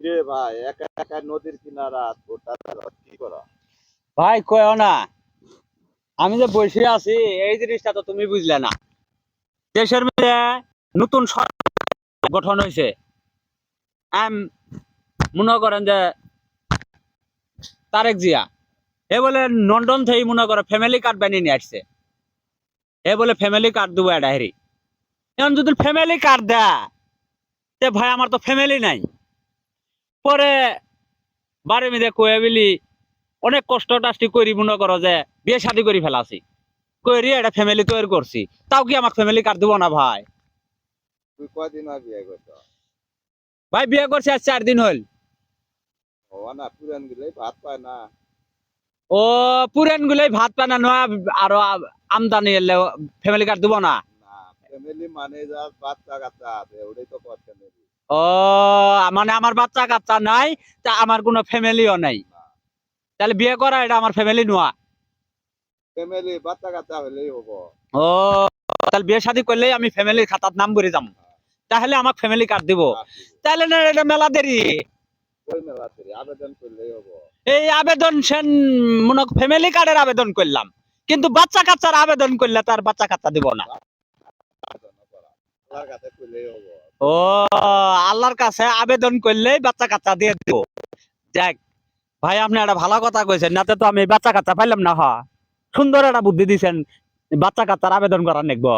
রে ভাই একা একা নদীর কিনারা কি করা? ভাই কয়ও না, আমি যে বসে আছি এই জিনিসটা তো তুমি বুঝলে না। দেশের মধ্যে নতুন সরকার গঠন হয়েছে। মনে করেন যে তারেক জিয়া এ বলে লন্ডন থেকে মনে করো ফ্যামিলি কার্ড বানিয়ে নিয়ে আসছে। এ বলে ফ্যামিলি কার্ড দেবো এটা হেরি। এখন যদি ফ্যামিলি কার্ড দেয় তে ভাই আমার তো ফ্যামিলি নাই। পরে বাড়ি মেয়েদের কয়ে বলি অনেক কষ্ট টাস্টি করি মনে করো যে বিয়ে শাদি করে ফেলাছি, করি এটা ফ্যামিলি তৈরি করছি, তাও কি আমার ফ্যামিলি কার্ড দিব না ভাই? তুই কয়দিন হয় বিয়ে করছ? ভাই বিয়ে করছি আজ 4 দিন হল। ও না, পুরান গেলে ভাত পায় না। ও পুরান গুলাই ভাত পানা নয়, আরো আমদানি এলে ফ্যামিলি কার্ড দিব না। না, ফ্যামিলি মানে যার বাচ্চা কাচ্চা আছে ওটাই তো কর ফ্যামিলি। ও মানে আমার বাচ্চা কাচ্চা নাই, তা আমার কোনো ফ্যামিলিও নাই, না, তাহলে বিয়ে করা এটা আমার ফ্যামিলি নয়। ফ্যামিলি বাচ্চা কাচ্চা হলেই হবো। ও তাহলে বিয়ে শাদী করলেই আমি ফ্যামিলির খাতার নাম ভরে যাম, তাহলে আমার ফ্যামিলি কার্ড দিব? কার্ড দিব। তাহলে না এটা মেলা দেরি। ওই মেলাতে আবেদন করলেই হবো। এই আবেদন সেন মনে ফ্যামিলি কার্ডের আবেদন করলাম, কিন্তু বাচ্চা কাচ্চার আবেদন করলে তার বাচ্চা কাচ্চা দিব না। আবেদন করা আল্লাহর কাছে করলেই হবো। ও আল্লাহর কাছে আবেদন করলেই বাচ্চা কাচ্চা দিয়ে দিব। যাক ভাই আপনি একটা ভালো কথা কইছেন, নাতে তো আমি বাচ্চা কাচ্চা পাইলাম না। সুন্দর একটা বুদ্ধি দিছেন, বাচ্চা কাচ্চার আবেদন করার নেকবো।